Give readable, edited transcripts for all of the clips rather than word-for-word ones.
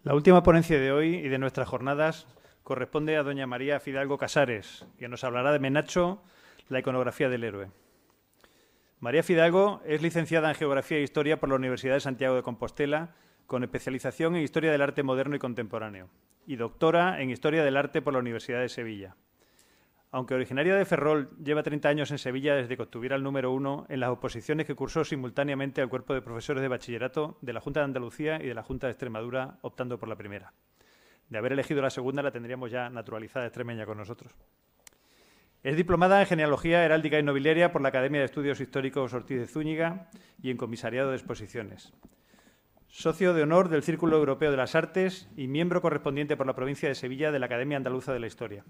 La última ponencia de hoy y de nuestras jornadas corresponde a doña María Fidalgo Casares, que nos hablará de Menacho, la iconografía del héroe. María Fidalgo es licenciada en Geografía e Historia por la Universidad de Santiago de Compostela, con especialización en Historia del Arte Moderno y Contemporáneo, y doctora en Historia del Arte por la Universidad de Sevilla. Aunque originaria de Ferrol, lleva 30 años en Sevilla desde que obtuviera el número 1 en las oposiciones que cursó simultáneamente al cuerpo de profesores de bachillerato de la Junta de Andalucía y de la Junta de Extremadura, optando por la primera. De haber elegido la segunda, la tendríamos ya naturalizada extremeña con nosotros. Es diplomada en Genealogía Heráldica y Nobiliaria por la Academia de Estudios Históricos Ortiz de Zúñiga y en Comisariado de Exposiciones. Socio de honor del Círculo Europeo de las Artes y miembro correspondiente por la provincia de Sevilla de la Academia Andaluza de la Historia.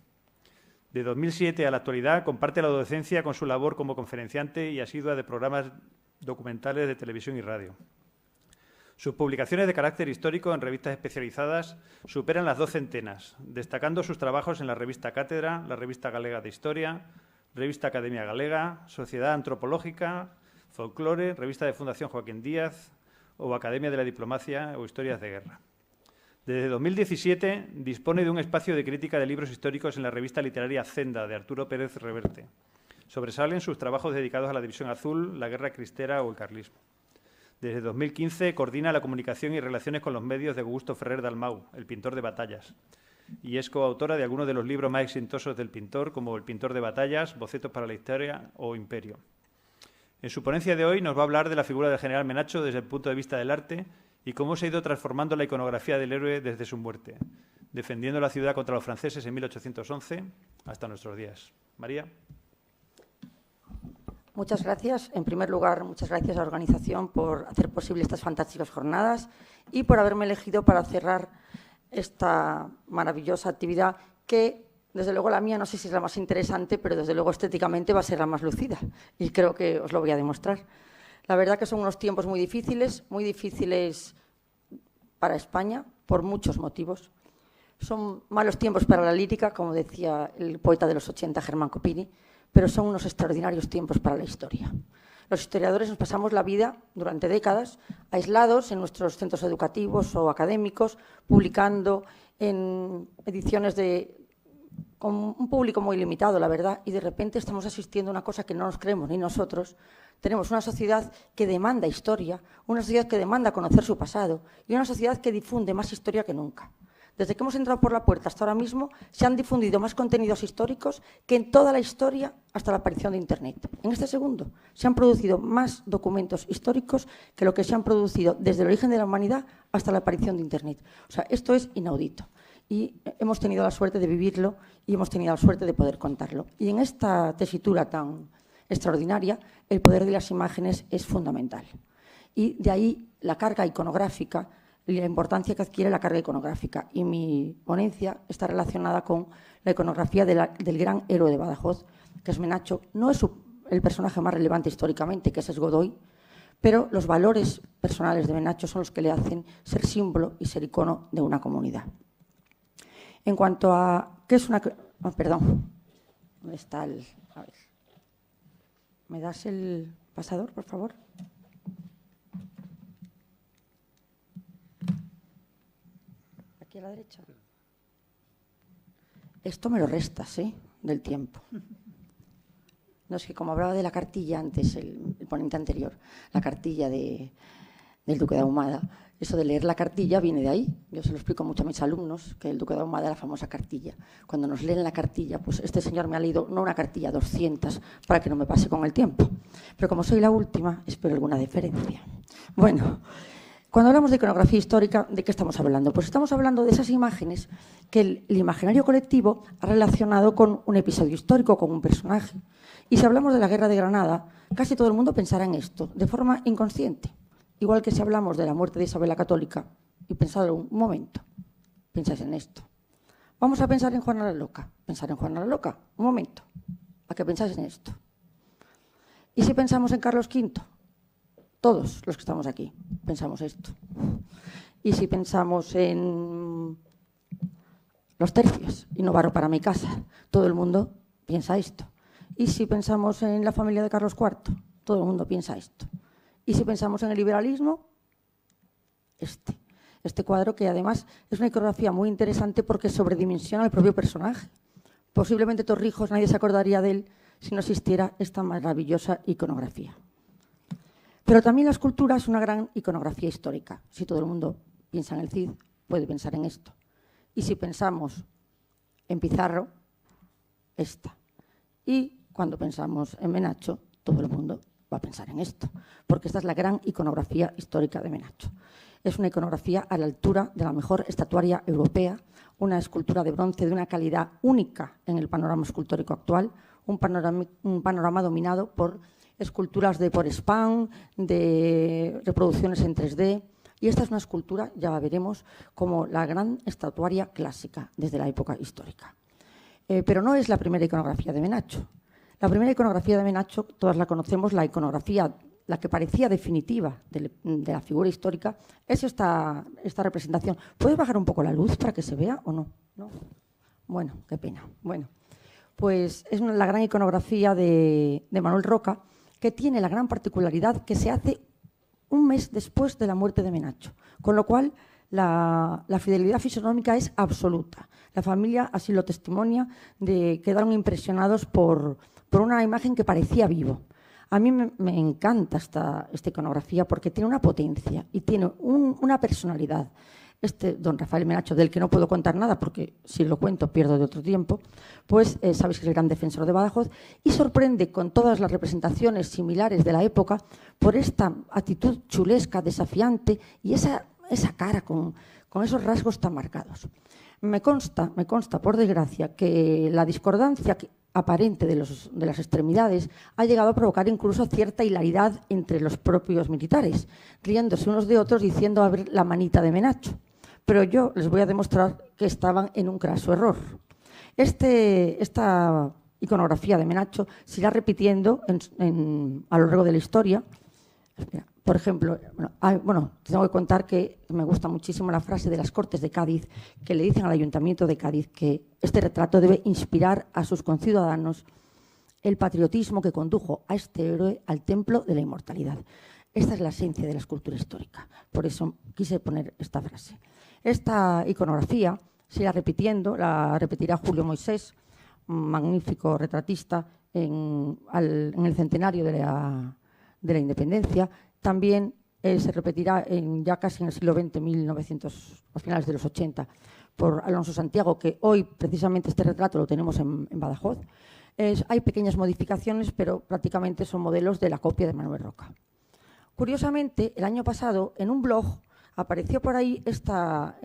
De 2007 a la actualidad comparte la docencia con su labor como conferenciante y asidua de programas documentales de televisión y radio. Sus publicaciones de carácter histórico en revistas especializadas superan las 2 centenas, destacando sus trabajos en la revista Cátedra, la revista Galega de Historia, revista Academia Galega, Sociedad Antropológica, Folclore, revista de Fundación Joaquín Díaz o Academia de la Diplomacia o Historias de Guerra. Desde 2017 dispone de un espacio de crítica de libros históricos en la revista literaria Zenda, de Arturo Pérez Reverte. Sobresalen sus trabajos dedicados a la División Azul, la Guerra Cristera o el carlismo. Desde 2015 coordina la comunicación y relaciones con los medios de Augusto Ferrer Dalmau, el pintor de batallas, y es coautora de algunos de los libros más exitosos del pintor, como El pintor de batallas, Bocetos para la historia o Imperio. En su ponencia de hoy nos va a hablar de la figura del general Menacho desde el punto de vista del arte y cómo se ha ido transformando la iconografía del héroe desde su muerte, defendiendo la ciudad contra los franceses en 1811 hasta nuestros días. María. Muchas gracias. En primer lugar, muchas gracias a la organización por hacer posible estas fantásticas jornadas y por haberme elegido para cerrar esta maravillosa actividad que, desde luego, la mía no sé si es la más interesante, pero desde luego estéticamente va a ser la más lucida y creo que os lo voy a demostrar. La verdad que son unos tiempos muy difíciles para España, por muchos motivos. Son malos tiempos para la lírica, como decía el poeta de los 80, Germán Copini, pero son unos extraordinarios tiempos para la historia. Los historiadores nos pasamos la vida durante décadas aislados en nuestros centros educativos o académicos, publicando en ediciones con un público muy limitado, la verdad, y de repente estamos asistiendo a una cosa que no nos creemos ni nosotros. Tenemos una sociedad que demanda historia, una sociedad que demanda conocer su pasado y una sociedad que difunde más historia que nunca. Desde que hemos entrado por la puerta hasta ahora mismo se han difundido más contenidos históricos que en toda la historia hasta la aparición de Internet. En este segundo se han producido más documentos históricos que lo que se han producido desde el origen de la humanidad hasta la aparición de Internet. O sea, esto es inaudito. Y hemos tenido la suerte de vivirlo y hemos tenido la suerte de poder contarlo. Y en esta tesitura tan extraordinaria, el poder de las imágenes es fundamental. Y de ahí la carga iconográfica y la importancia que adquiere la carga iconográfica. Y mi ponencia está relacionada con la iconografía del gran héroe de Badajoz, que es Menacho. No es el personaje más relevante históricamente, que ese es Godoy, pero los valores personales de Menacho son los que le hacen ser símbolo y ser icono de una comunidad. En cuanto a qué es una... Oh, perdón. ¿Dónde está el...? A ver. ¿Me das el pasador, por favor? Aquí a la derecha. Esto me lo restas, ¿eh? Del tiempo. No, es que como hablaba de la cartilla antes, el ponente anterior, la cartilla del Duque de Ahumada, eso de leer la cartilla viene de ahí. Yo se lo explico mucho a mis alumnos, que el Duque de Ahumada era la famosa cartilla. Cuando nos leen la cartilla, pues este señor me ha leído no una cartilla, 200, para que no me pase con el tiempo. Pero como soy la última, espero alguna deferencia. Bueno, cuando hablamos de iconografía histórica, ¿de qué estamos hablando? Pues estamos hablando de esas imágenes que el imaginario colectivo ha relacionado con un episodio histórico, con un personaje. Y si hablamos de la Guerra de Granada, casi todo el mundo pensará en esto, de forma inconsciente. Igual que si hablamos de la muerte de Isabel la Católica, y pensad un momento, pensáis en esto. Vamos a pensar en Juana la Loca. Pensar en Juana la Loca, un momento, a que pensáis en esto. ¿Y si pensamos en Carlos V? Todos los que estamos aquí pensamos esto. ¿Y si pensamos en los tercios y no barro para mi casa? Todo el mundo piensa esto. ¿Y si pensamos en la familia de Carlos IV? Todo el mundo piensa esto. ¿Y si pensamos en el liberalismo? Este cuadro que además es una iconografía muy interesante porque sobredimensiona al propio personaje. Posiblemente Torrijos nadie se acordaría de él si no existiera esta maravillosa iconografía. Pero también la escultura es una gran iconografía histórica. Si todo el mundo piensa en el Cid, puede pensar en esto. Y si pensamos en Pizarro, esta. Y cuando pensamos en Menacho, todo el mundo va a pensar en esto, porque esta es la gran iconografía histórica de Menacho. Es una iconografía a la altura de la mejor estatuaria europea, una escultura de bronce de una calidad única en el panorama escultórico actual, un panorama dominado por esculturas de Porespan, de reproducciones en 3D, y esta es una escultura, ya veremos, como la gran estatuaria clásica desde la época histórica. Pero no es la primera iconografía de Menacho. La primera iconografía de Menacho, todas la conocemos, la iconografía, la que parecía definitiva de la figura histórica, es esta representación. ¿Puedes bajar un poco la luz para que se vea o no? ¿No? Bueno, qué pena. Bueno, pues es la gran iconografía de Manuel Roca, que tiene la gran particularidad que se hace un mes después de la muerte de Menacho, con lo cual la fidelidad fisionómica es absoluta. La familia así lo testimonia, quedaron impresionados por una imagen que parecía vivo. A mí me encanta esta iconografía porque tiene una potencia y tiene una personalidad. Don Rafael Menacho, del que no puedo contar nada porque si lo cuento pierdo de otro tiempo, pues sabéis que es el gran defensor de Badajoz y sorprende con todas las representaciones similares de la época por esta actitud chulesca, desafiante y esa cara con esos rasgos tan marcados. Me consta, por desgracia, que la discordancia aparente de las extremidades ha llegado a provocar incluso cierta hilaridad entre los propios militares, riéndose unos de otros diciendo a ver la manita de Menacho. Pero yo les voy a demostrar que estaban en un craso error. Esta iconografía de Menacho se irá repitiendo a lo largo de la historia. Por ejemplo, tengo que contar que me gusta muchísimo la frase de las Cortes de Cádiz que le dicen al Ayuntamiento de Cádiz que este retrato debe inspirar a sus conciudadanos el patriotismo que condujo a este héroe al templo de la inmortalidad. Esta es la esencia de la escultura histórica. Por eso quise poner esta frase. Esta iconografía se irá repitiendo, la repetirá Julio Moisés, un magnífico retratista en el centenario de la independencia. También se repetirá ya casi en el siglo XX, a finales de los 80, por Alonso Santiago, que hoy precisamente este retrato lo tenemos en Badajoz. Hay pequeñas modificaciones, pero prácticamente son modelos de la copia de Manuel Roca. Curiosamente, el año pasado, en un blog, apareció por ahí esta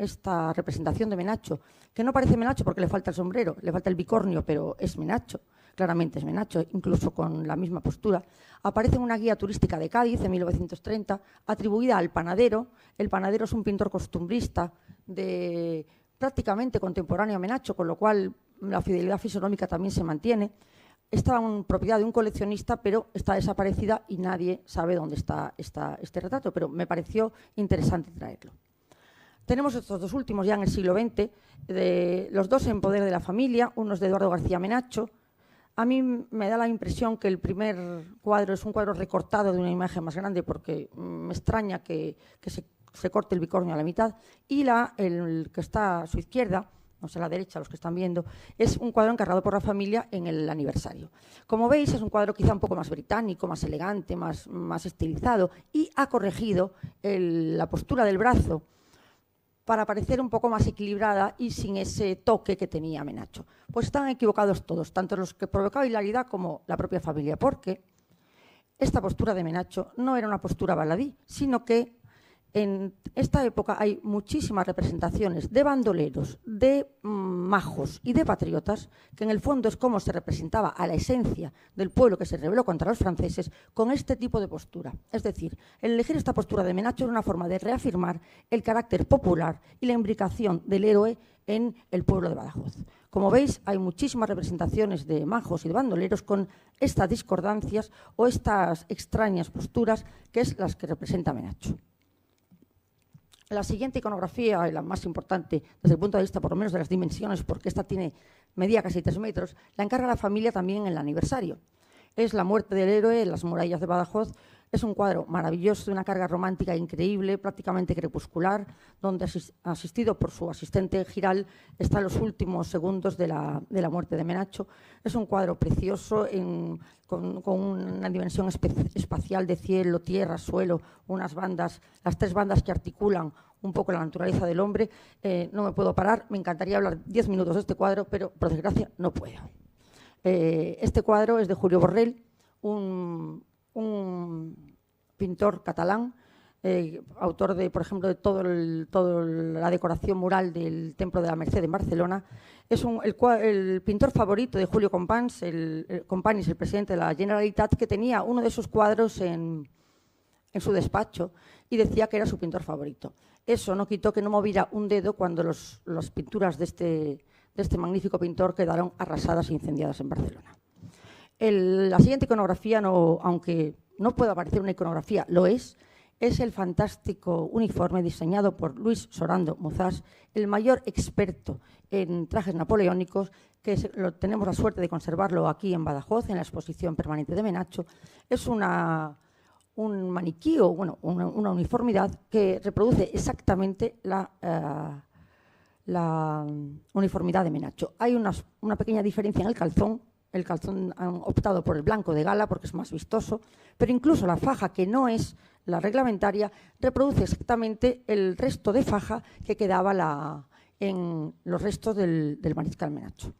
representación de Menacho, que no parece Menacho porque le falta el sombrero, le falta el bicornio, pero es Menacho, claramente es Menacho, incluso con la misma postura. Aparece en una guía turística de Cádiz, de 1930, atribuida al panadero. El panadero es un pintor costumbrista prácticamente contemporáneo a Menacho, con lo cual la fidelidad fisonómica también se mantiene. Estaba en propiedad de un coleccionista, pero está desaparecida y nadie sabe dónde está este retrato, pero me pareció interesante traerlo. Tenemos estos dos últimos ya en el siglo XX, los dos en poder de la familia, uno es de Eduardo García Menacho. A mí me da la impresión que el primer cuadro es un cuadro recortado de una imagen más grande porque me extraña que se corte el bicornio a la mitad, y el que está a su izquierda, no sé, a la derecha, los que están viendo, es un cuadro encargado por la familia en el aniversario. Como veis, es un cuadro quizá un poco más británico, más elegante, más estilizado, y ha corregido la postura del brazo para parecer un poco más equilibrada y sin ese toque que tenía Menacho. Pues están equivocados todos, tanto los que provocaban hilaridad como la propia familia, porque esta postura de Menacho no era una postura baladí, sino que en esta época hay muchísimas representaciones de bandoleros, de majos y de patriotas, que en el fondo es como se representaba a la esencia del pueblo que se rebeló contra los franceses con este tipo de postura. Es decir, el elegir esta postura de Menacho era una forma de reafirmar el carácter popular y la imbricación del héroe en el pueblo de Badajoz. Como veis, hay muchísimas representaciones de majos y de bandoleros con estas discordancias o estas extrañas posturas, que es las que representa Menacho. La siguiente iconografía, y la más importante desde el punto de vista por lo menos de las dimensiones, porque esta medía casi 3 metros, la encarga la familia también en el aniversario. Es la muerte del héroe en las murallas de Badajoz, Es un cuadro maravilloso, de una carga romántica increíble, prácticamente crepuscular, donde, asistido por su asistente Giral, está en los últimos segundos de la muerte de Menacho. Es un cuadro precioso, con una dimensión espacial de cielo, tierra, suelo, unas bandas, las 3 bandas que articulan un poco la naturaleza del hombre. No me puedo parar, me encantaría hablar 10 minutos de este cuadro, pero por desgracia no puedo. Este cuadro es de Julio Borrell, un pintor catalán, autor de, por ejemplo, de toda la decoración mural del Templo de la Merced en Barcelona. Es el pintor favorito de Julio Companys, el presidente de la Generalitat, que tenía uno de sus cuadros en su despacho y decía que era su pintor favorito. Eso no quitó que no moviera un dedo cuando las pinturas de este magnífico pintor quedaron arrasadas e incendiadas en Barcelona. La siguiente iconografía, aunque no pueda parecer una iconografía, lo es el fantástico uniforme diseñado por Luis Sorando Muzás, el mayor experto en trajes napoleónicos, que tenemos la suerte de conservarlo aquí en Badajoz, en la exposición permanente de Menacho. Es un maniquí o una uniformidad que reproduce exactamente la uniformidad de Menacho. Hay una pequeña diferencia en el calzón. El calzón han optado por el blanco de gala porque es más vistoso, pero incluso la faja, que no es la reglamentaria, reproduce exactamente el resto de faja que quedaba en los restos del mariscal Menacho.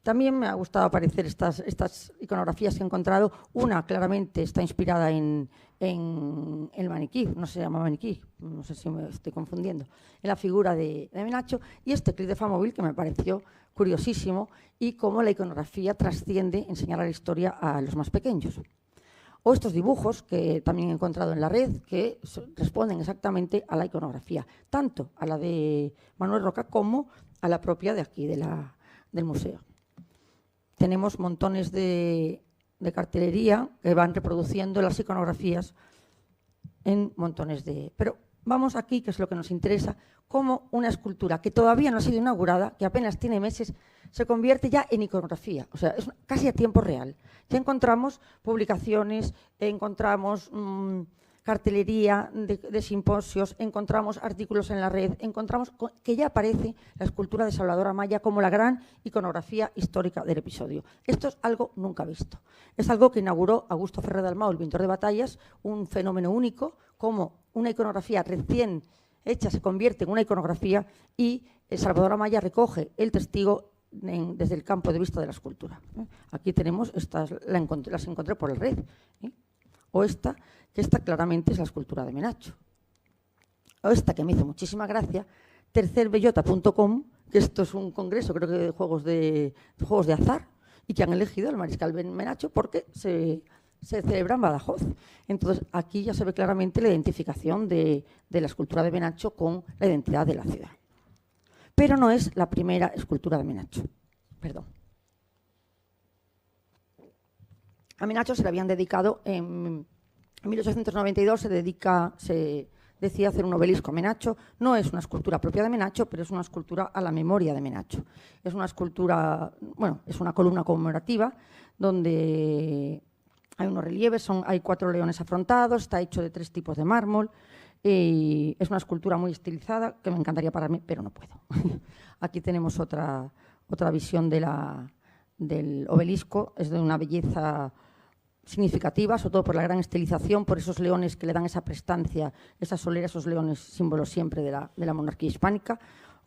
También me ha gustado aparecer estas iconografías que he encontrado. Una claramente está inspirada en el maniquí, no se llama maniquí, no sé si me estoy confundiendo, en la figura de Menacho, y este clip de Famóvil que me pareció curiosísimo, y cómo la iconografía trasciende enseñar la historia a los más pequeños. O estos dibujos que también he encontrado en la red, que responden exactamente a la iconografía, tanto a la de Manuel Roca como a la propia de aquí, del museo. Tenemos montones de cartelería que van reproduciendo las iconografías en montones de... Pero vamos aquí, que es lo que nos interesa, cómo una escultura que todavía no ha sido inaugurada, que apenas tiene meses, se convierte ya en iconografía, o sea, es casi a tiempo real. Ya encontramos publicaciones, encontramos cartelería de simposios, encontramos artículos en la red, encontramos que ya aparece la escultura de Salvador Amaya como la gran iconografía histórica del episodio. Esto es algo nunca visto. Es algo que inauguró Augusto Ferrer Dalmau, el pintor de batallas, un fenómeno único, como una iconografía recién hecha se convierte en una iconografía, y Salvador Amaya recoge el testigo desde el campo de vista de la escultura. Aquí tenemos, las encontré por la red, o esta claramente es la escultura de Menacho. O esta que me hizo muchísima gracia, tercerbellota.com, que esto es un congreso, creo que de juegos de azar, y que han elegido al mariscal Menacho porque se celebra en Badajoz. Entonces, aquí ya se ve claramente la identificación de la escultura de Menacho con la identidad de la ciudad. Pero no es la primera escultura de Menacho. Perdón. A Menacho se le habían dedicado en 1892, se decía hacer un obelisco a Menacho. No es una escultura propia de Menacho, pero es una escultura a la memoria de Menacho. Es una escultura, es una columna conmemorativa donde hay unos relieves, hay 4 leones afrontados, está hecho de 3 tipos de mármol, y es una escultura muy estilizada que me encantaría pararme, pero no puedo. Aquí tenemos otra visión del obelisco, es de una belleza significativa, sobre todo por la gran estilización, por esos leones que le dan esa prestancia, esa solera, esos leones, símbolos siempre de la monarquía hispánica,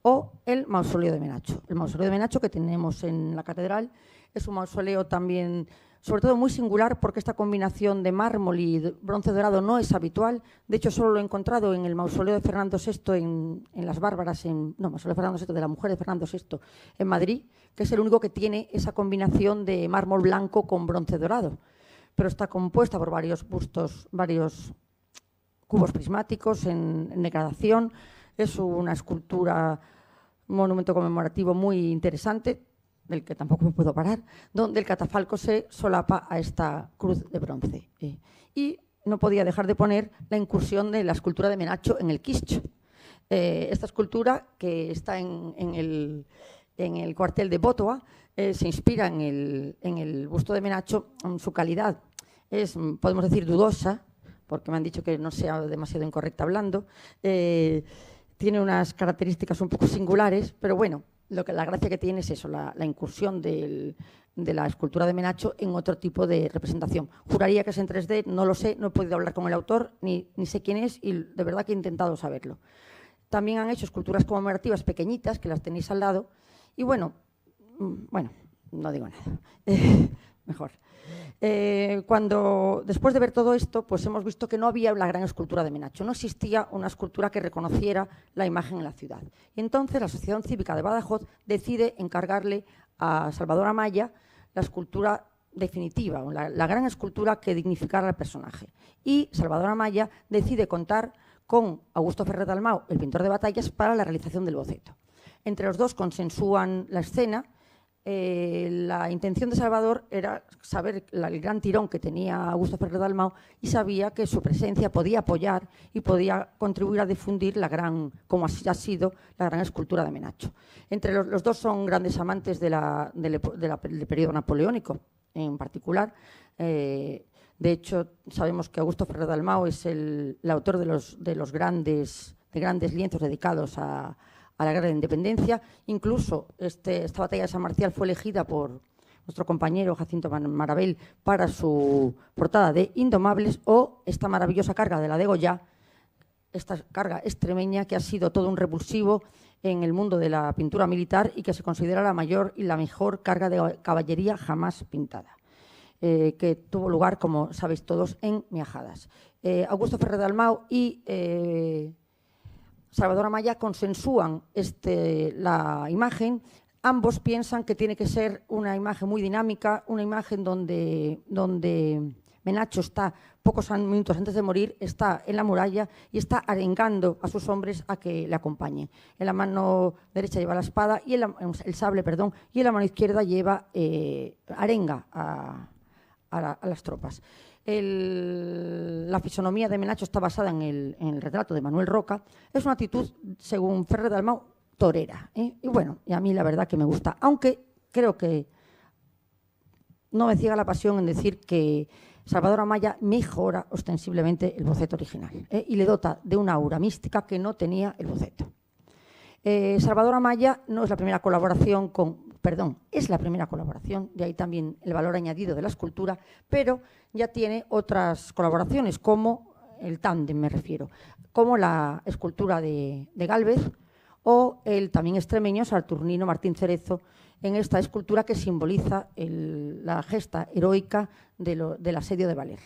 o el mausoleo de Menacho. El mausoleo de Menacho que tenemos en la catedral es un mausoleo también, sobre todo muy singular, porque esta combinación de mármol y bronce dorado no es habitual. De hecho, solo lo he encontrado en el mausoleo de Fernando VI en Las Bárbaras, mausoleo de Fernando VI, de la mujer de Fernando VI, en Madrid, que es el único que tiene esa combinación de mármol blanco con bronce dorado. Pero está compuesta por varios bustos, varios cubos prismáticos en degradación. Es una escultura, un monumento conmemorativo muy interesante, del que tampoco me puedo parar, donde el catafalco se solapa a esta cruz de bronce. Y no podía dejar de poner la incursión de la escultura de Menacho en el Kitsch. Esta escultura, que está en el cuartel de Bótoa, se inspira en el busto de Menacho. Su calidad es, podemos decir, dudosa, porque me han dicho que no sea demasiado incorrecta hablando. Tiene unas características un poco singulares, pero bueno, la gracia que tiene es eso, la incursión de la escultura de Menacho en otro tipo de representación. Juraría que es en 3D, no lo sé, no he podido hablar con el autor, ni sé quién es, y de verdad que he intentado saberlo. También han hecho esculturas conmemorativas pequeñitas, que las tenéis al lado, y bueno, no digo nada, mejor. Después de ver todo esto, pues hemos visto que no había la gran escultura de Menacho, no existía una escultura que reconociera la imagen en la ciudad. Y entonces la Asociación Cívica de Badajoz decide encargarle a Salvador Amaya la escultura definitiva, la gran escultura que dignificara al personaje. Y Salvador Amaya decide contar con Augusto Ferrer Dalmau, el pintor de batallas, para la realización del boceto. Entre los dos consensúan la escena. La intención de Salvador era saber el gran tirón que tenía Augusto Ferrer Dalmau y sabía que su presencia podía apoyar y podía contribuir a difundir como ha sido la gran escultura de Menacho. Entre los dos son grandes amantes del periodo napoleónico en particular. De hecho, sabemos que Augusto Ferrer Dalmau es el autor de grandes lienzos dedicados a la Guerra de Independencia. Incluso esta batalla de San Marcial fue elegida por nuestro compañero Jacinto Marabel para su portada de Indomables, o esta maravillosa carga de la de Goya, esta carga extremeña que ha sido todo un revulsivo en el mundo de la pintura militar y que se considera la mayor y la mejor carga de caballería jamás pintada, que tuvo lugar, como sabéis todos, en Miajadas. Augusto Ferrer Dalmau y Salvador Amaya consensúan la imagen. Ambos piensan que tiene que ser una imagen muy dinámica, una imagen donde Menacho está, pocos minutos antes de morir, está en la muralla y está arengando a sus hombres a que le acompañen. En la mano derecha lleva la espada y el sable, y en la mano izquierda lleva arenga a las tropas. La fisonomía de Menacho está basada en el retrato de Manuel Roca. Es una actitud, según Ferrer Dalmau, torera. Y bueno, y a mí la verdad que me gusta, aunque creo que no me ciega la pasión en decir que Salvador Amaya mejora ostensiblemente el boceto original y le dota de una aura mística que no tenía el boceto. Salvador Amaya no es la primera colaboración es la primera colaboración, de ahí también el valor añadido de la escultura, pero ya tiene otras colaboraciones, como el tándem me refiero, como la escultura de Gálvez o el también extremeño Saturnino Martín Cerezo, en esta escultura que simboliza la gesta heroica del asedio de Valer.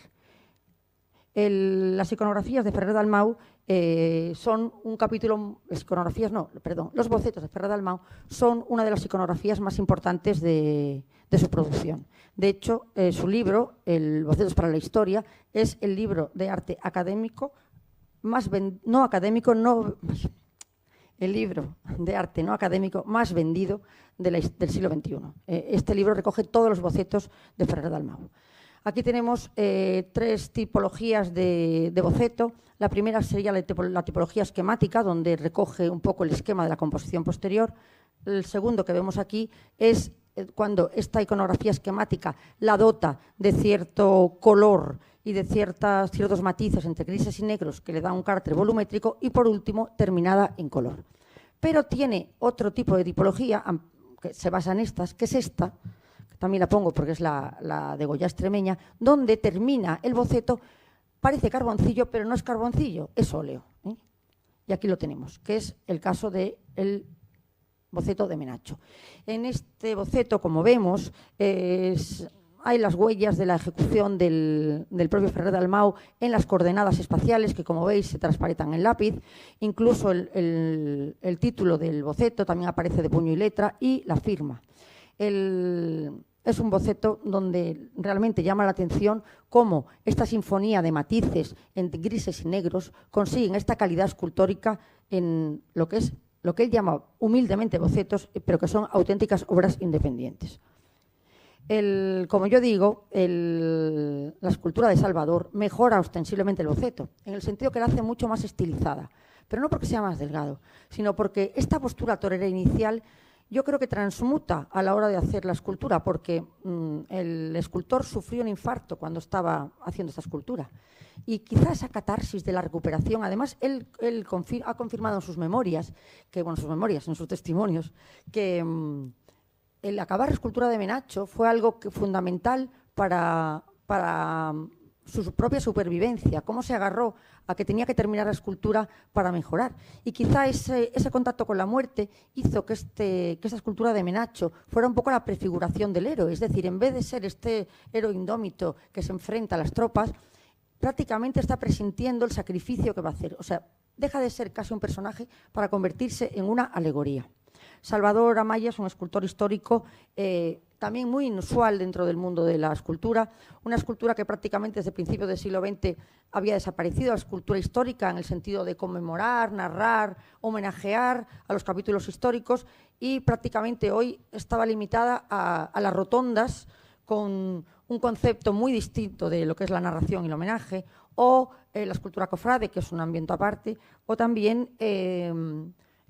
Las iconografías de Ferrer Dalmau son un capítulo, los bocetos de Ferrer Dalmau son una de las iconografías más importantes de su producción. De hecho, su libro, el Bocetos para la Historia, es el libro de arte académico el libro de arte no académico más vendido del siglo XXI. Este libro recoge todos los bocetos de Ferrer Dalmau. Aquí tenemos 3 tipologías de boceto. La primera sería la tipología esquemática, donde recoge un poco el esquema de la composición posterior. El segundo que vemos aquí es cuando esta iconografía esquemática la dota de cierto color y de ciertos matices entre grises y negros que le da un carácter volumétrico, y por último terminada en color. Pero tiene otro tipo de tipología que se basa en estas, que es esta, que también la pongo porque es la de Goya extremeña, donde termina el boceto, parece carboncillo, pero no es carboncillo, es óleo. Y aquí lo tenemos, que es el caso del boceto de Menacho. En este boceto, como vemos, hay las huellas de la ejecución del propio Ferrer Dalmau en las coordenadas espaciales que, como veis, se transparentan en lápiz. Incluso el título del boceto también aparece de puño y letra, y la firma. Es un boceto donde realmente llama la atención cómo esta sinfonía de matices entre grises y negros consiguen esta calidad escultórica en lo que él llama humildemente bocetos, pero que son auténticas obras independientes. Como yo digo, la escultura de Salvador mejora ostensiblemente el boceto, en el sentido que la hace mucho más estilizada, pero no porque sea más delgado, sino porque esta postura torera inicial yo creo que transmuta a la hora de hacer la escultura, porque el escultor sufrió un infarto cuando estaba haciendo esta escultura. Y quizá esa catarsis de la recuperación, además, él ha confirmado en sus memorias, en sus testimonios, que el acabar la escultura de Menacho fue algo fundamental para su propia supervivencia, cómo se agarró a que tenía que terminar la escultura para mejorar. Y quizá ese contacto con la muerte hizo que esta escultura de Menacho fuera un poco la prefiguración del héroe. Es decir, en vez de ser este héroe indómito que se enfrenta a las tropas, prácticamente está presintiendo el sacrificio que va a hacer. O sea, deja de ser casi un personaje para convertirse en una alegoría. Salvador Amaya es un escultor histórico también muy inusual dentro del mundo de la escultura, una escultura que prácticamente desde principios del siglo XX había desaparecido, la escultura histórica en el sentido de conmemorar, narrar, homenajear a los capítulos históricos, y prácticamente hoy estaba limitada a las rotondas con un concepto muy distinto de lo que es la narración y el homenaje, o la escultura cofrade, que es un ambiente aparte, o también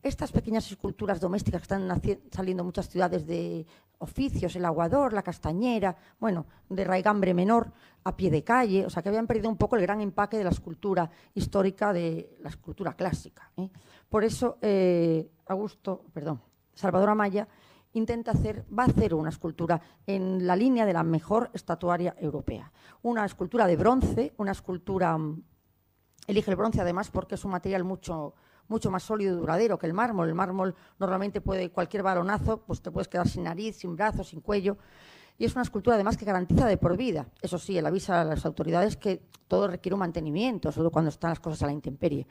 estas pequeñas esculturas domésticas que están saliendo en muchas ciudades de oficios, el aguador, la castañera, bueno, de raigambre menor, a pie de calle, o sea que habían perdido un poco el gran empaque de la escultura histórica, de la escultura clásica. Por eso Salvador Amaya va a hacer una escultura en la línea de la mejor estatuaria europea. Una escultura de bronce, una escultura, elige el bronce además porque es un material mucho más sólido y duradero que el mármol. El mármol normalmente cualquier balonazo, pues te puedes quedar sin nariz, sin brazos, sin cuello. Y es una escultura además que garantiza de por vida. Eso sí, él avisa a las autoridades que todo requiere un mantenimiento, sobre todo cuando están las cosas a la intemperie.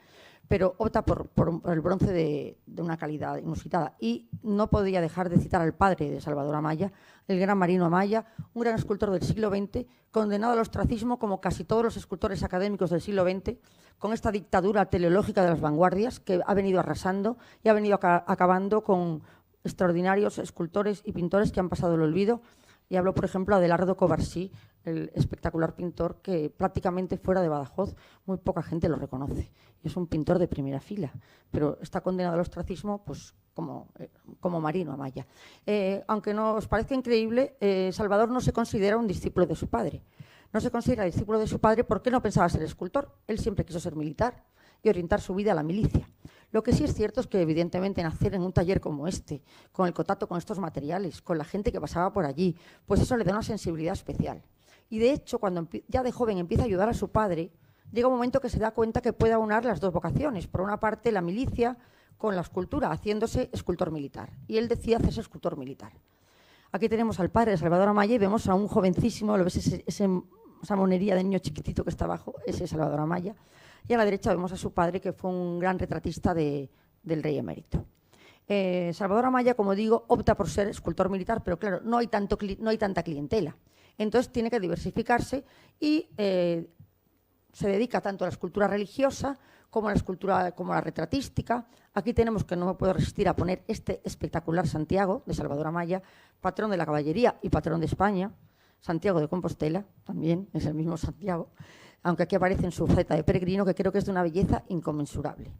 Pero opta por el bronce de una calidad inusitada. Y no podía dejar de citar al padre de Salvador Amaya, el gran Marino Amaya, un gran escultor del siglo XX, condenado al ostracismo como casi todos los escultores académicos del siglo XX, con esta dictadura teleológica de las vanguardias que ha venido arrasando y ha venido acabando con extraordinarios escultores y pintores que han pasado el olvido. Y hablo, por ejemplo, de Adelardo Covarsí, el espectacular pintor que prácticamente fuera de Badajoz muy poca gente lo reconoce. Y es un pintor de primera fila, pero está condenado al ostracismo pues, como Marino Amaya. Aunque no os parezca increíble, Salvador no se considera un discípulo de su padre. No se considera discípulo de su padre porque no pensaba ser escultor. Él siempre quiso ser militar y orientar su vida a la milicia. Lo que sí es cierto es que, evidentemente, nacer en un taller como este, con el contacto con estos materiales, con la gente que pasaba por allí, pues eso le da una sensibilidad especial. Y, de hecho, cuando ya de joven empieza a ayudar a su padre, llega un momento que se da cuenta que puede aunar las dos vocaciones. Por una parte, la milicia con la escultura, haciéndose escultor militar. Y él decide hacerse escultor militar. Aquí tenemos al padre de Salvador Amaya y vemos a un jovencísimo, lo ves esa monería de niño chiquitito que está abajo, ese es Salvador Amaya. Y a la derecha vemos a su padre, que fue un gran retratista del rey emérito. Salvador Amaya, como digo, opta por ser escultor militar, pero claro, no hay tanta clientela. Entonces tiene que diversificarse y se dedica tanto a la escultura religiosa como a la escultura, como a la retratística. Aquí tenemos, que no me puedo resistir a poner, este espectacular Santiago de Salvador Amaya, patrón de la caballería y patrón de España. Santiago de Compostela, también es el mismo Santiago, aunque aquí aparece en su faceta de peregrino, que creo que es de una belleza inconmensurable.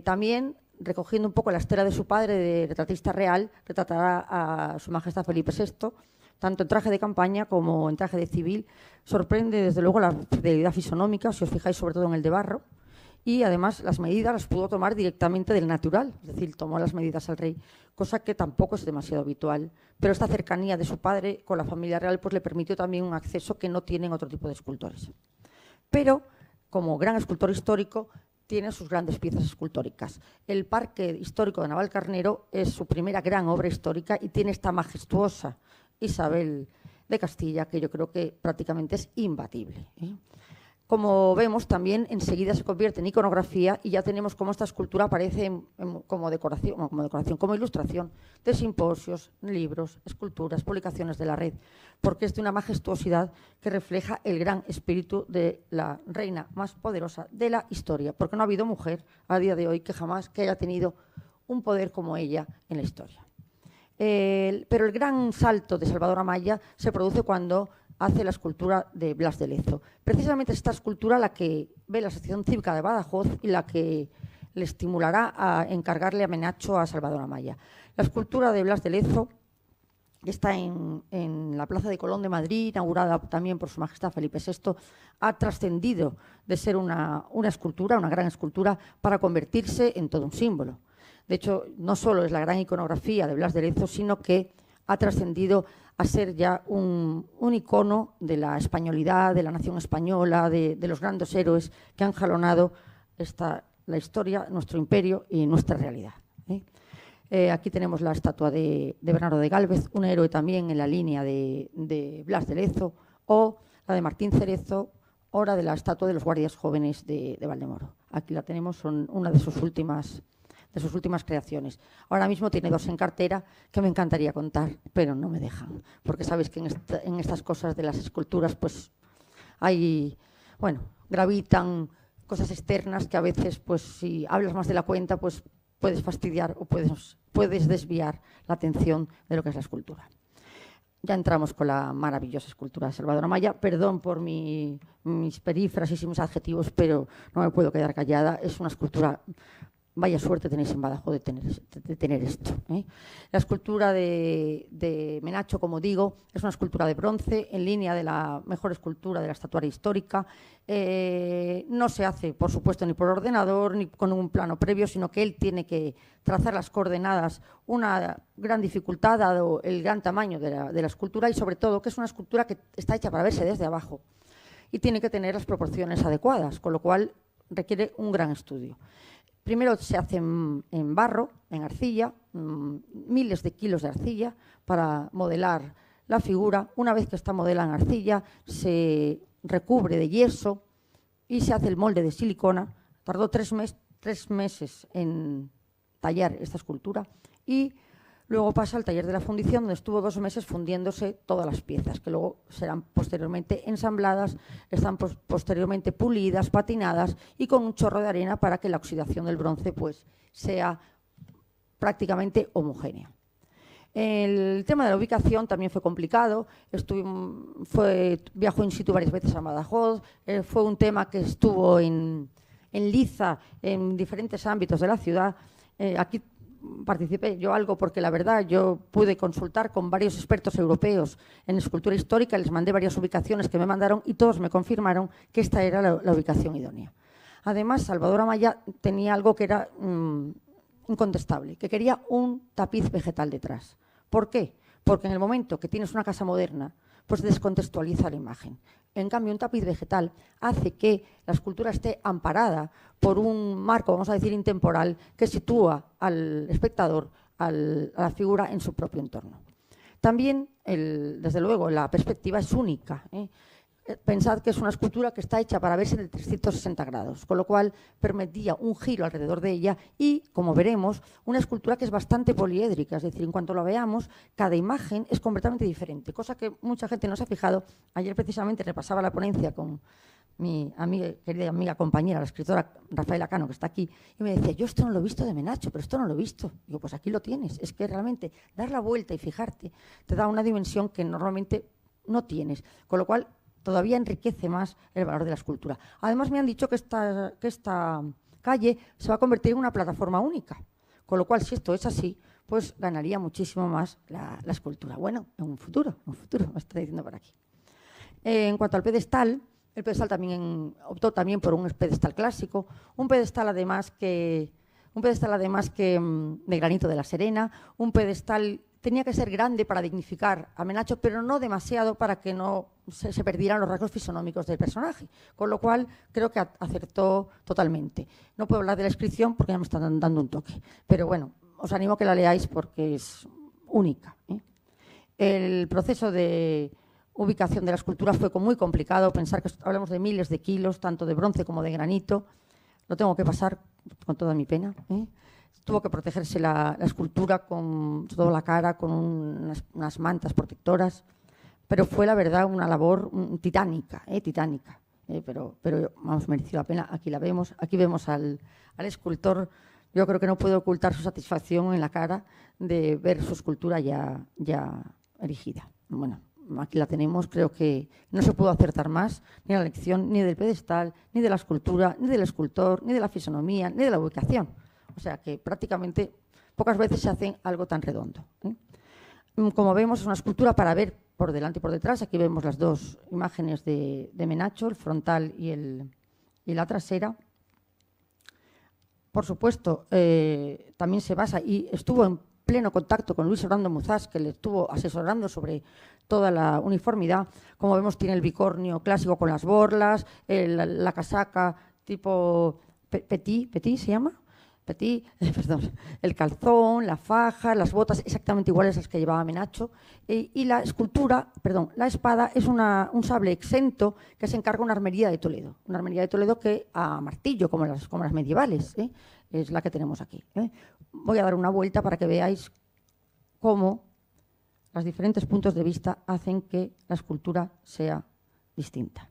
También, recogiendo un poco la estela de su padre de retratista real, retratará a su majestad Felipe VI, tanto en traje de campaña como en traje de civil. Sorprende, desde luego, la fidelidad fisonómica, si os fijáis sobre todo en el de barro, y además las medidas las pudo tomar directamente del natural, es decir, tomó las medidas al rey, cosa que tampoco es demasiado habitual. Pero esta cercanía de su padre con la familia real pues le permitió también un acceso que no tienen otro tipo de escultores. Pero, como gran escultor histórico, tiene sus grandes piezas escultóricas. El Parque Histórico de Navalcarnero es su primera gran obra histórica y tiene esta majestuosa Isabel de Castilla, que yo creo que prácticamente es imbatible. Como vemos, también enseguida se convierte en iconografía y ya tenemos cómo esta escultura aparece como ilustración de simposios, libros, esculturas, publicaciones de la red, porque es de una majestuosidad que refleja el gran espíritu de la reina más poderosa de la historia, porque no ha habido mujer a día de hoy que haya tenido un poder como ella en la historia. Pero el gran salto de Salvador Amaya se produce cuando hace la escultura de Blas de Lezo. Precisamente esta escultura la que ve la Asociación Cívica de Badajoz y la que le estimulará a encargarle a Menacho a Salvador Amaya. La escultura de Blas de Lezo está en la Plaza de Colón de Madrid, inaugurada también por Su Majestad Felipe VI, ha trascendido de ser una escultura, una gran escultura, para convertirse en todo un símbolo. De hecho, no solo es la gran iconografía de Blas de Lezo, sino que ha trascendido a ser ya un icono de la españolidad, de la nación española, de los grandes héroes que han jalonado la historia, nuestro imperio y nuestra realidad. Aquí tenemos la estatua de Bernardo de Gálvez, un héroe también en la línea de Blas de Lezo, o la de Martín Cerezo, o la de la estatua de los guardias jóvenes de Valdemoro. Aquí la tenemos, son una de sus últimas creaciones. Ahora mismo tiene 2 en cartera que me encantaría contar, pero no me dejan, porque sabéis que en estas cosas de las esculturas pues gravitan cosas externas que a veces, pues si hablas más de la cuenta, pues puedes fastidiar o puedes desviar la atención de lo que es la escultura. Ya entramos con la maravillosa escultura de Salvador Amaya. Perdón por mis perífrasis y mis adjetivos, pero no me puedo quedar callada. Es una escultura. Vaya suerte tenéis en Badajoz de tener esto. La escultura de Menacho, como digo, es una escultura de bronce en línea de la mejor escultura de la estatuaria histórica. No se hace, por supuesto, ni por ordenador ni con un plano previo, sino que él tiene que trazar las coordenadas, una gran dificultad dado el gran tamaño de la escultura y, sobre todo, que es una escultura que está hecha para verse desde abajo y tiene que tener las proporciones adecuadas, con lo cual requiere un gran estudio. Primero se hace en barro, en arcilla, miles de kilos de arcilla para modelar la figura. Una vez que está modelada en arcilla, se recubre de yeso y se hace el molde de silicona. Tardó 3 meses en tallar esta escultura y luego pasa al taller de la fundición, donde estuvo 2 meses fundiéndose todas las piezas, que luego serán posteriormente ensambladas, están posteriormente pulidas, patinadas y con un chorro de arena para que la oxidación del bronce pues, sea prácticamente homogénea. El tema de la ubicación también fue complicado. Viajó in situ varias veces a Badajoz. Fue un tema que estuvo en liza en diferentes ámbitos de la ciudad. Aquí participé yo algo porque la verdad yo pude consultar con varios expertos europeos en escultura histórica, les mandé varias ubicaciones que me mandaron y todos me confirmaron que esta era la ubicación idónea. Además, Salvador Amaya tenía algo que era incontestable, que quería un tapiz vegetal detrás. ¿Por qué? Porque en el momento que tienes una casa moderna, pues descontextualiza la imagen. En cambio, un tapiz vegetal hace que la escultura esté amparada por un marco, vamos a decir, intemporal, que sitúa al espectador, a la figura en su propio entorno. También, desde luego, la perspectiva es única. Pensad que es una escultura que está hecha para verse de 360 grados, con lo cual permitía un giro alrededor de ella y, como veremos, una escultura que es bastante poliédrica, es decir, en cuanto la veamos, cada imagen es completamente diferente, cosa que mucha gente no se ha fijado. Ayer precisamente repasaba la ponencia con mi querida amiga compañera, la escritora Rafaela Cano, que está aquí, y me decía, yo esto no lo he visto de Menacho, pero esto no lo he visto. Digo, pues aquí lo tienes. Es que realmente dar la vuelta y fijarte te da una dimensión que normalmente no tienes, con lo cual todavía enriquece más el valor de la escultura. Además, me han dicho que esta calle se va a convertir en una plataforma única, con lo cual, si esto es así, pues ganaría muchísimo más la escultura. Bueno, en un futuro, me está diciendo por aquí. En cuanto al pedestal, el pedestal también optó también por un pedestal clásico, un pedestal además que de granito de la Serena, un pedestal tenía que ser grande para dignificar a Menacho, pero no demasiado para que no se perdieran los rasgos fisonómicos del personaje, con lo cual creo que acertó totalmente. No puedo hablar de la inscripción porque ya me están dando un toque, pero bueno, os animo a que la leáis porque es única. El proceso de ubicación de la escultura fue muy complicado, pensar que hablamos de miles de kilos, tanto de bronce como de granito. Lo tengo que pasar con toda mi pena. Tuvo que protegerse la escultura con toda la cara, con unas mantas protectoras, pero fue la verdad una labor titánica, pero vamos, mereció la pena. Aquí la vemos, aquí vemos al escultor. Yo creo que no puede ocultar su satisfacción en la cara de ver su escultura ya erigida. Bueno, aquí la tenemos, creo que no se pudo acertar más, ni la elección, ni del pedestal, ni de la escultura, ni del escultor, ni de la fisonomía, ni de la ubicación. O sea que prácticamente pocas veces se hace algo tan redondo, ¿eh? Como vemos, es una escultura para ver por delante y por detrás. Aquí vemos las dos imágenes de Menacho, el frontal y la trasera. Por supuesto, también se basa y estuvo en pleno contacto con Luis Orlando Muzás, que le estuvo asesorando sobre toda la uniformidad. Como vemos, tiene el bicornio clásico con las borlas, la casaca tipo petit, ¿se llama? Petit, perdón, el calzón, la faja, las botas exactamente iguales a las que llevaba Menacho, y la escultura, perdón, la espada es un sable exento que se encarga una armería de Toledo que a martillo, como las medievales, ¿eh? Es la que tenemos aquí, ¿eh? Voy a dar una vuelta para que veáis cómo los diferentes puntos de vista hacen que la escultura sea distinta.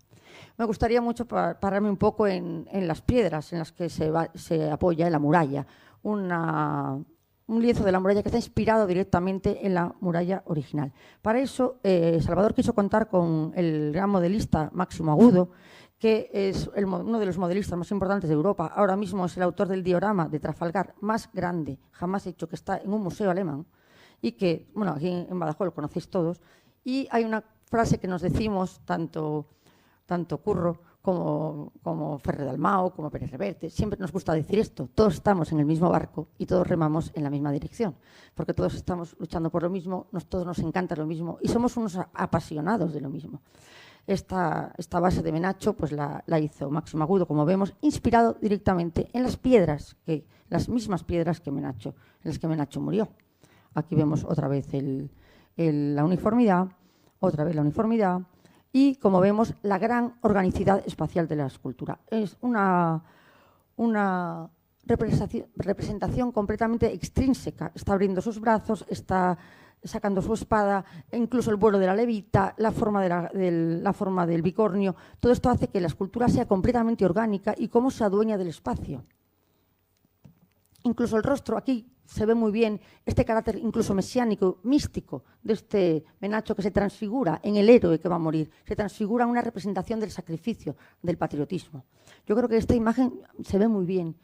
Me gustaría mucho pararme un poco en las piedras en las que se apoya en la muralla. Un lienzo de la muralla que está inspirado directamente en la muralla original. Para eso, Salvador quiso contar con el gran modelista Máximo Agudo, que es uno de los modelistas más importantes de Europa. Ahora mismo es el autor del diorama de Trafalgar más grande jamás hecho, que está en un museo alemán y que, bueno, aquí en Badajoz lo conocéis todos. Y hay una frase que nos decimos tanto Curro como Ferrer Dalmau, como Pérez Reverte, siempre nos gusta decir esto: todos estamos en el mismo barco y todos remamos en la misma dirección, porque todos estamos luchando por lo mismo, todos nos encanta lo mismo y somos unos apasionados de lo mismo. Esta base de Menacho pues la hizo Máximo Agudo, como vemos, inspirado directamente en las mismas piedras que Menacho, en las que Menacho murió. Aquí vemos otra vez la uniformidad, y, como vemos, la gran organicidad espacial de la escultura. Es una representación completamente extrínseca. Está abriendo sus brazos, está sacando su espada, e incluso el vuelo de la levita, la forma del bicornio. Todo esto hace que la escultura sea completamente orgánica y cómo se adueña del espacio. Incluso el rostro, aquí se ve muy bien este carácter incluso mesiánico, místico de este Menacho, que se transfigura en el héroe que va a morir, se transfigura en una representación del sacrificio, del patriotismo. Yo creo que esta imagen se ve muy bien,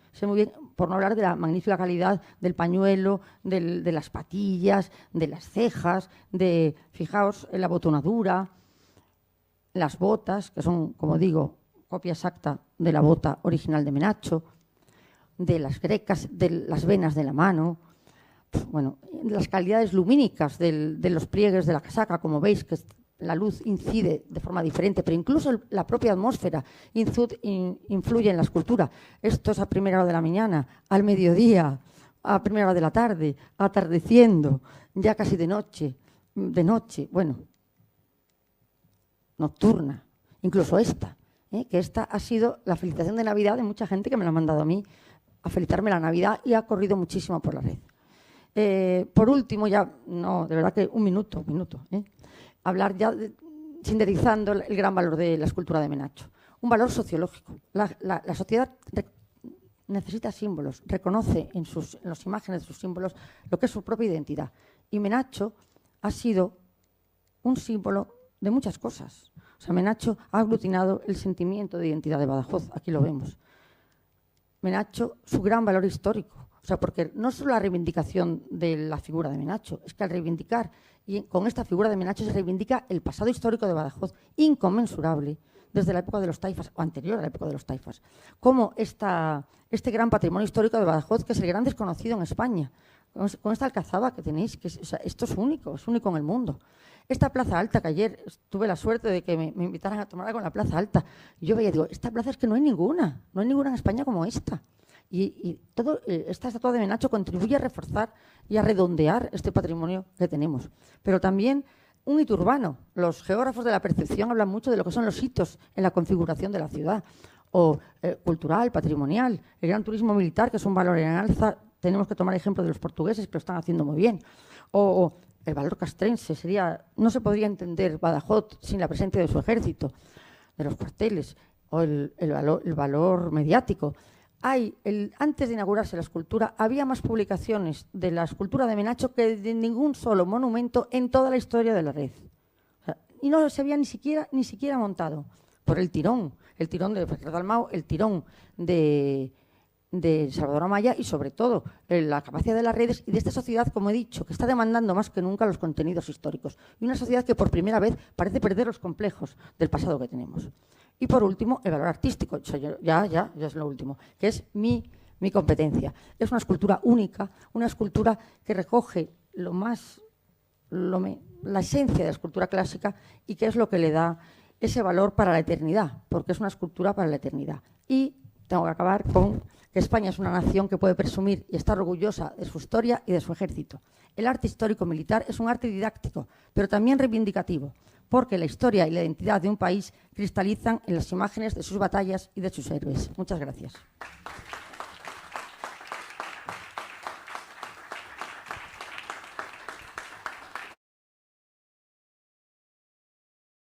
por no hablar de la magnífica calidad del pañuelo, de las patillas, de las cejas, fijaos en la botonadura, las botas, que son, como digo, copia exacta de la bota original de Menacho, de las grecas, de las venas de la mano, bueno, las calidades lumínicas de los pliegues de la casaca, como veis que la luz incide de forma diferente, pero incluso la propia atmósfera influye en la escultura. Esto es a primera hora de la mañana, al mediodía, a primera hora de la tarde, atardeciendo, ya casi de noche, bueno, nocturna, incluso esta, que esta ha sido la felicitación de Navidad de mucha gente que me la ha mandado a mí a felicitarme la Navidad y ha corrido muchísimo por la red. Por último, de verdad que un minuto, hablar ya, sintetizando el gran valor de la escultura de Menacho. Un valor sociológico. La sociedad necesita símbolos, reconoce en las imágenes de sus símbolos lo que es su propia identidad. Y Menacho ha sido un símbolo de muchas cosas. O sea, Menacho ha aglutinado el sentimiento de identidad de Badajoz, aquí lo vemos. Menacho, su gran valor histórico. O sea, porque no solo la reivindicación de la figura de Menacho, es que al reivindicar, y con esta figura de Menacho se reivindica el pasado histórico de Badajoz, inconmensurable, desde la época de los taifas, o anterior a la época de los taifas. Como este gran patrimonio histórico de Badajoz, que es el gran desconocido en España, con esta alcazaba que tenéis, esto es único en el mundo. Esta plaza alta, que ayer tuve la suerte de que me invitaran a tomar algo en la plaza alta, y yo veía, digo, esta plaza es que no hay ninguna en España como esta. Y esta estatua de Menacho contribuye a reforzar y a redondear este patrimonio que tenemos. Pero también un hito urbano. Los geógrafos de la percepción hablan mucho de lo que son los hitos en la configuración de la ciudad, o cultural, patrimonial, el gran turismo militar, que es un valor en alza. Tenemos que tomar ejemplo de los portugueses, que lo están haciendo muy bien, o el valor castrense. No se podría entender Badajoz sin la presencia de su ejército, de los cuarteles, o el valor mediático. Antes de inaugurarse la escultura, había más publicaciones de la escultura de Menacho que de ningún solo monumento en toda la historia de la red. O sea, y no se había ni siquiera montado por el tirón de Pedro Dalmau, el tirón de Salvador Amaya y, sobre todo, la capacidad de las redes y de esta sociedad, como he dicho, que está demandando más que nunca los contenidos históricos. Y una sociedad que, por primera vez, parece perder los complejos del pasado que tenemos. Y, por último, el valor artístico. O sea, ya es lo último, que es mi competencia. Es una escultura única, una escultura que recoge la esencia de la escultura clásica y que es lo que le da ese valor para la eternidad, porque es una escultura para la eternidad. Y tengo que acabar con que España es una nación que puede presumir y estar orgullosa de su historia y de su ejército. El arte histórico-militar es un arte didáctico, pero también reivindicativo, porque la historia y la identidad de un país cristalizan en las imágenes de sus batallas y de sus héroes. Muchas gracias.